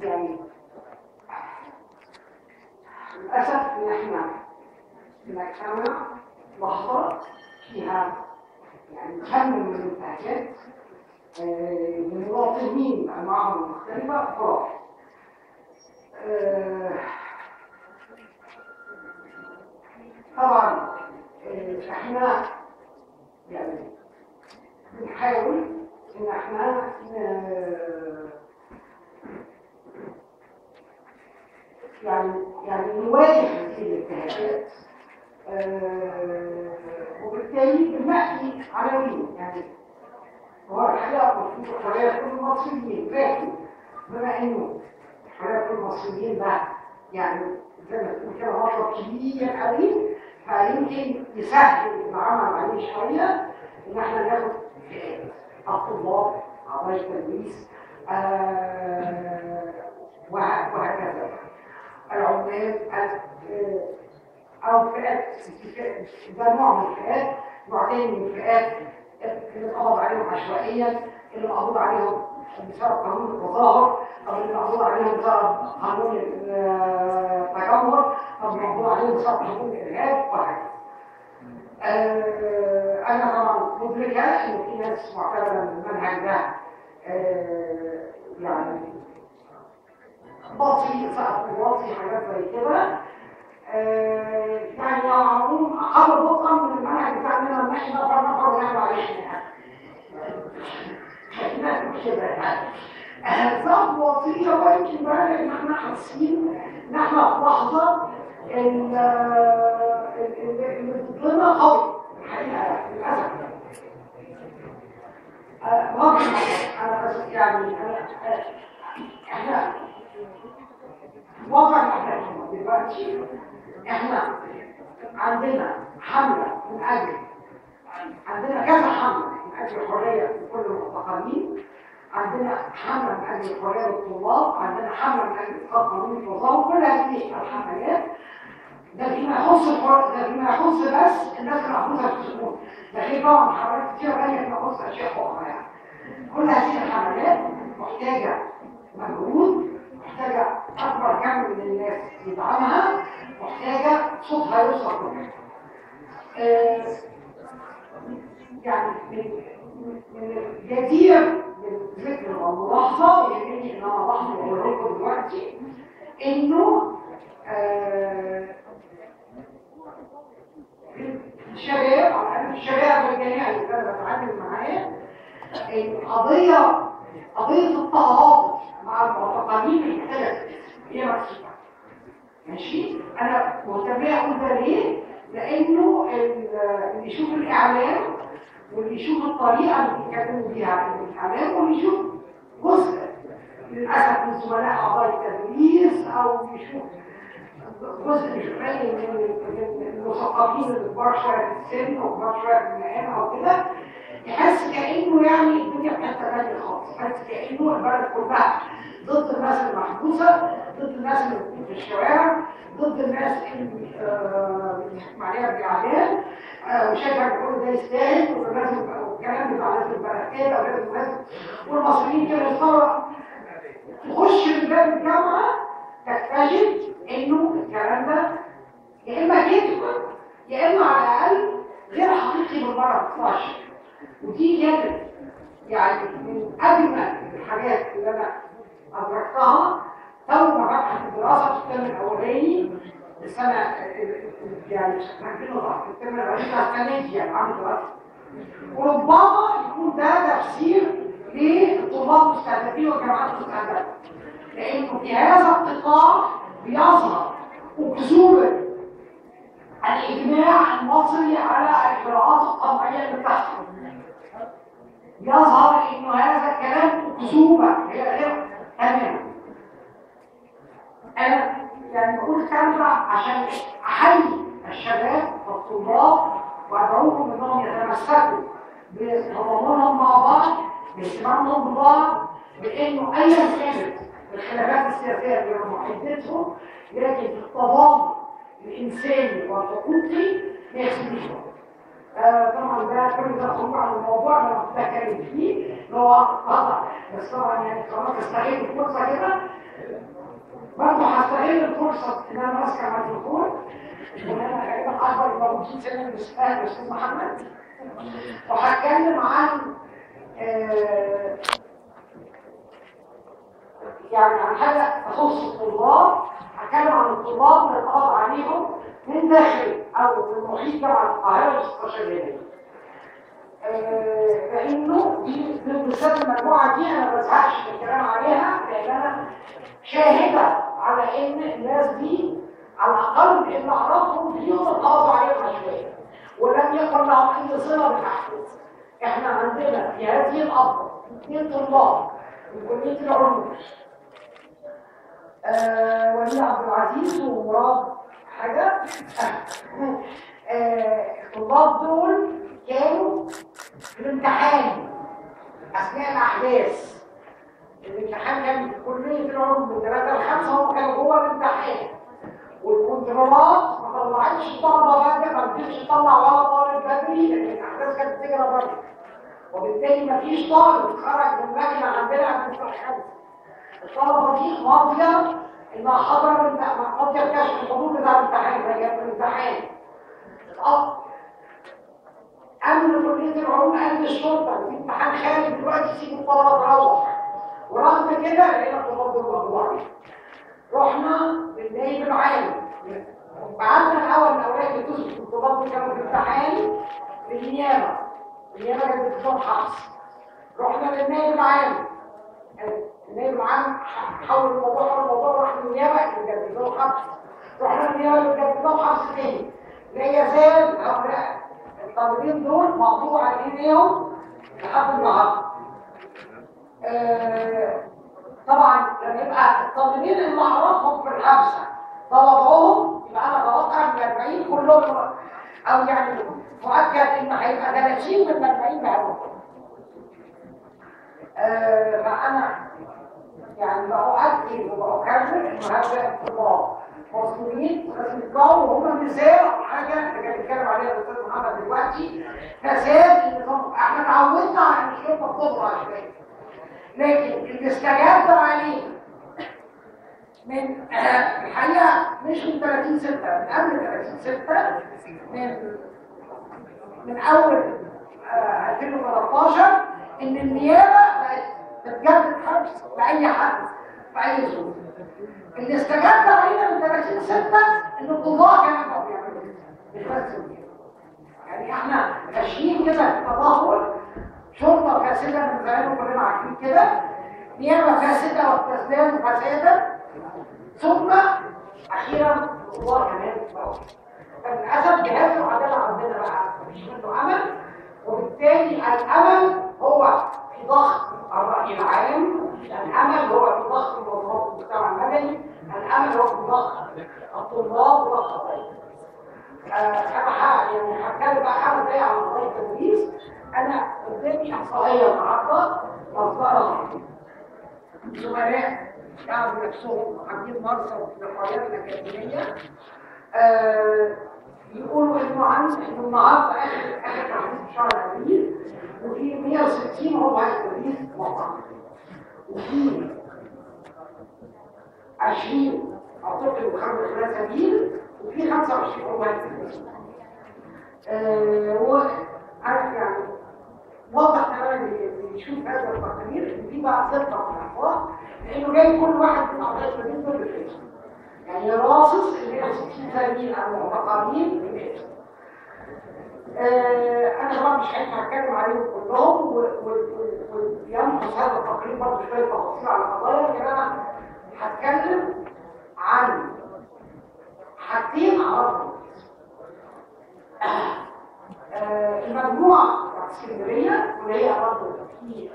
يعني للأسف إن إحنا بنجتمع لحظة فيها يعني كم من الانتهاكات من مواطنين بأنواعهم المختلفة خلاص. طبعا إحنا يعني بنحاول إن إحنا يعني نواجه هذه الانتهاكات وبالتالي بنحكي عناوين. يعني هو الحقيقة المفروض حرية كل المصريين، لكن بما إنه حرية كل المصريين ده يعني زي ما تقول كده مطلب كبير قوي، فيمكن يسهل العمل عليه شوية إن احنا ناخد فئات الطلاب، أعضاء التدريس وهكذا، العمال أو فئات. ده نوع من الفئات، نوع تاني من الفئات اللي اتقبض عليهم عشوائيا، اللي مقبوض عليهم بسبب قانون التظاهر، أو اللي مقبوض عليهم بسبب قانون التجمهر، أو اللي مقبوض عليهم بسبب قانون الإرهاب وهكذا. أنا طبعا مدركة إن في ناس معتبرة إن المنهج ده يعني باطي، سقف باطي، حاجات زي كده. يعني العموم أقل بطئا من المنهج بتاعنا إن إحنا نفر ونعمل عليه كده يعني. ضغط وطية، ويمكن بقى إن إحنا حاسين إن إحنا في لحظة اللي ضدنا قوي الحقيقة للأسف. أنا بس يعني إحنا وضع الحكومة دلوقتي، إحنا عندنا حملة من أجل، عندنا كذا حملة من أجل الحرية لكل المعتقلين، عندنا حملة من أجل الحرية للطلاب، عندنا حملة من أجل إسقاط قانون التظاهر. كل هذه الحملات ده فيما يخص ده فيما يخص بس الناس المحبوسة في السجون، ده غير طبعا حملات كتيرة ثانية فيما يخص أشياء أخرى. يعني كل هذه الحملات محتاجة مجهود، محتاجة أكبر كم من الناس يدعمها، محتاجة صوتها يوصل لهم. يعني من الجدير بالذكر والملاحظة، ويهمني إن أنا ألاحظ وأقول لكم دلوقتي إنه الشباب، أو الشباب الجميع اللي أنا بتعامل معاه، قضية التعاطف مع المعتقلين المختلفة هي مكسوبة. ماشي؟ أنا مهتمية أقول ده ليه؟ لأنه اللي يشوف الإعلام واللي يشوف الطريقة اللي بيتكلموا بيها الإعلام، واللي يشوف جزء للأسف من زملاء أعضاء التدريس، أو يشوف جزء مش قليل من المثقفين اللي كبار شوية في السن وكبار شوية في المقام أو كده، يحس كأنه يعني الدنيا في حتة تانية خالص، يحس كأنه البلد كلها ضد الناس المحبوسة، ضد الناس اللي بتكون في الشوارع، ضد الناس اللي بيحكم عليها بالإعلام، وشايفة كل ده يستاهل، والكلام بتاع ناس البلد كده ولازم الناس والمصريين كده يصوروا. تخش من باب الجامعة تكتشف إنه الكلام ده يا إما كذب يا إما على الأقل غير حقيقي بالمرة 12. ودي كانت يعني من أجمل الحاجات اللي أنا أدركتها أول ما ببحث الدراسة في الترم الأولاني السنة، يعني الترم الأولاني السنة دي يعني عام دراسة. وربما يكون ده تفسير للطلاب المستهدفين والجامعات المستهدفة، لأنه في هذا القطاع بيظهر أكذوبة الإجماع المصري على القراءات الطبيعية اللي بتحصل. يظهر إنه هذا الكلام أكذوبة هي غير تماما. أنا يعني بقول الكلام ده عشان أحيي الشباب والطلاب وأدعوهم إنهم يتمسكوا بتضامنهم مع بعض، باهتمامهم ببعض، بإنه أيا كانت الخلافات السياسية اللي محددتهم، لكن التضامن الإنساني والحقوقي ما يخليش. طبعا ده كل ده خروج عن الموضوع اللي انا بتكلم فيه اللي هو خطا، بس طبعا يعني خلاص استغل الفرصه كده. برضه هستغل الفرصه ان انا ماسكه الميكروفون، وان انا غالبا اكبر موجودين سنا من الاستاذ محمد، وهتكلم عن يعني عن حاجه تخص الطلاب. هتكلم عن الطلاب اللي اتقبض عليهم من داخل او من محيط جامعه القاهره الاستشهاديه. لانه دي بالذات المجموعه دي انا ما بزهقش من الكلام عليها، لان انا شاهده على ان الناس دي على الاقل اللي اعرفهم فيهم اتقبضوا عليهم عشوائيا ولم يكن لهم اي صله بالاحداث. احنا عندنا في هذه الأرض 2 طلاب من كليه العلوم، ولي عبد العزيز ومراد حاجه. الطلاب دول كانوا في الامتحان اثناء الاحداث. الامتحان كان في كليه العلوم من 3 ل 5، هم كانوا جوه الامتحان، والكنترولات ما طلعتش الطلبه بدري، ما قدرتش تطلع ولا طالب بدري لان الاحداث كانت بتجرى بره، وبالتالي ما فيش طالب خرج من اللجنه عندنا قبل الساعه 5. الطلبه دي ماضيه انها حضرت ماضيه كشف الحضور بتاع الامتحان، فهي في الامتحان امن كليه العلوم قال للشرطه في امتحان خارج دلوقتي سيب الطلبه تروح، ورغم كده لقينا الطلاب دول مجموعين. رحنا للنائب العام، بعتنا الاول الاوراق اللي تثبت الطلاب دول كانوا في امتحان للنيابه، النيابه كانت بتطلب حبس. رحنا للنائب العام، النائب العام حول الموضوع راح للنيابه اللي جدد له حبس. رحنا للنيابه اللي جدد له حبس تاني. لا يزال هؤلاء الطالبين دول مقطوع على ايديهم لحد النهارده. طبعا لما يبقى الطالبين اللي اعرفهم في الحبسه طلبوهم، يبقى انا اتوقع ان 40 كلهم، او يعني مؤكد ان هيبقى 30 من 40 بقى. فانا يعني بأؤكد وبأكرر ان هذا الطلاب مسؤولين لازم يتقاوموا، وهم مثال حاجه اللي كان بيتكلم عليها الاستاذ محمد دلوقتي، فساد النظام. احنا اتعودنا على ان الشرطه بتضرب عشوائي، لكن اللي استجاب عليه من الحقيقه مش من 30/6، من قبل 30/6، من اول 2013 ان النيابه بقت تتجدد حبس لاي حد في اي ظروف. اللي استجاب علينا من 30/6 ان القضاء كانوا بيعملوا مش بس يعني احنا ماشيين كده في تدهور، شرطه فاسده من زمان وكلنا عارفين كده، نيابه فاسده وبتزداد فسادا، ثم اخيرا القضاء كمان بقى. فللاسف جهاز العداله عندنا بقى مش منه امل، وبالتالي الامل هو في ضغط الراي العام، الامل هو في ضغط منظمات المجتمع المدني، الامل هو في ضغط الطلاب وضغط الطلاب. انا يعني هتكلم بقى 5 دقايق عن قضيه التدريس. انا قدامي احصائيه النهارده مصدرها زملاء يعرفوا نفسهم عاملين مرصد للحريات الاكاديميه، يقولوا انه النهارده اخر تحديث في شهر ابريل، وفي 160 عضو هيئه التدريس مقطع، وفي 20 اعتقد خلال سبيل، وفي 25 عضو هيئه التدريس. وعارف يعني واضح تماما اللي يشوف هذا التقرير ان في بقى ثقه في الاحواض، لانه جاي كل واحد من اعضاء التدريس دول بالاسم، يعني راصص ال 160 زميل المعتقلين بالاسم. انا طبعا مش هينفع اتكلم عليهم كلهم، وينقص هذا التقرير برضه شويه تفاصيل على القضايا، لكن انا هتكلم عن حاجتين اعرفهم. المجموعه بتاعت اسكندريه، واللي هي برضه في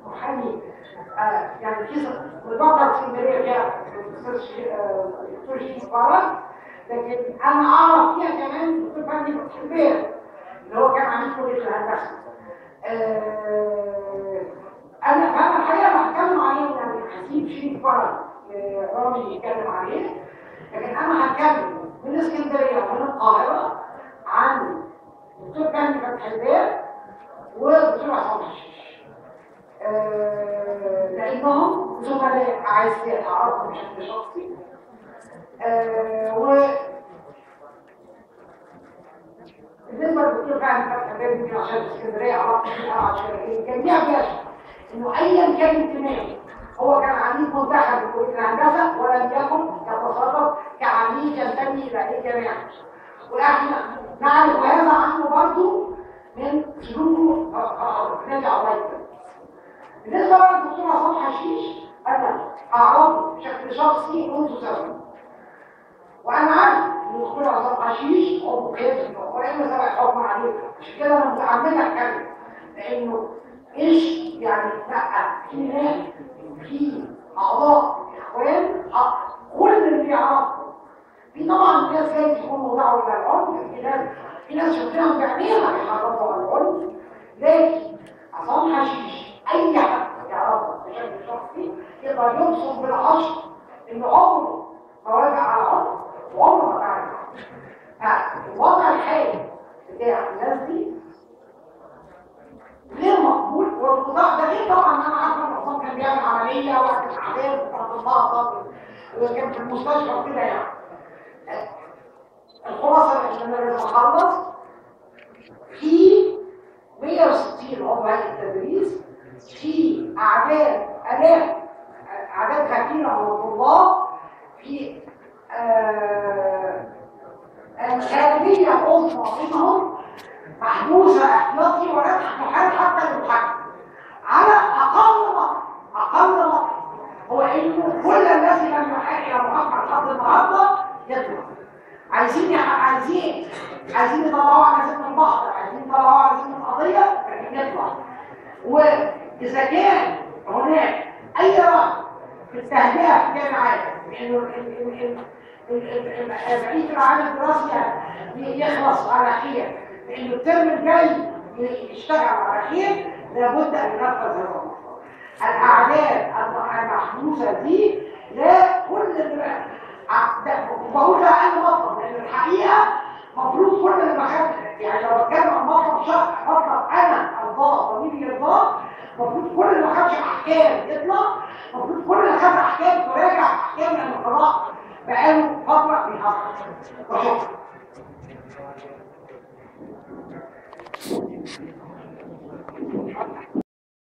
محامي يعني في مجموعه اسكندريه فيها الدكتور شريف فرج، لكن انا اعرف فيها كمان الدكتور فهمي فتحي البير اللي هو كان عميد كليه الهندسه. انا الحقيقه بتكلم عليه، يعني هسيب شريف فرج رامي يتكلم عليه، لكن انا هتكلم من اسكندريه ومن القاهره عن دكتور فهمي فتحي الباب ودكتور عصام حشيش، لانهم زملاء اعزاء اعرفهم بشكل شخصي. و بالنسبه للدكتور فهمي فتحي الباب يمكن عشان اسكندريه عرفت عشان الجميع بيشهد انه ايا كان انتمائه، هو كان عميد منتخب لكليه الهندسه ولم يكن يتصرف كعميد ينتمي الى اي جامعه، واحنا نعرف هذا عنه برضه من سلوكه نادي عوايد. بالنسبه بقى للدكتور عصام حشيش انا اعرفه بشكل شخصي منذ سنه، وانا عارف ان الدكتور عصام حشيش هو كاتب وانه سبق حكم عليه، عشان كده انا متعمده اتكلم، لانه ايش يعني لا في ناس في اعضاء اخوان كل اللي يعرفه في طبعا ناس جاي يكونوا دعوه الى العنف، في ناس شفتهم بعينيها بيحرضوا على العنف، لكن عصام حشيش اي حد يعرفه بشكل شخصي يقدر يوصف بالعشر انه عمره ما وافق على عنف وعمره ما تعرف عنف. الوضع الحالي بتاع الناس دي غير مقبول، والقضاء ده غير طبعا انا عارفه ان عصام كان بيعمل عمليه وقت الاعدام بتاعت النهضه وكان في المستشفى وكده يعني. الخلاصه ان انا لازم اخلص في 160 عضو هيئه التدريس، في اعداد الاف اعداد كثيره من الطلاب، في غالبيه عظمى منهم محبوسه احتياطي ولا تحال حتى المحاكمه على اقل نقطه هو انه كل الناس لم يحاكي المحاكمه لحد النهارده يطلع. عايزين يطلعوا على سن البحر، عايزين يطلعوا على سن القضيه يطلع. واذا كان هناك اي رأي في التهدئه في الجامعات انه بقيه العام الدراسي يخلص على خير، لانه الترم الجاي يشتغل على خير، لابد ان ينفذ هذا المشروع. الاعداد المحبوسه دي لا كل بقول اقل مطلب، لان الحقيقه المفروض كل اللي يعني لو بتكلم عن مطلب انا ارضاه ضميري يرضاه، المفروض كل اللي ما خدش احكام يطلع، المفروض كل اللي خد احكام تراجع احكام، لان القضاء بقاله فتره بيحصل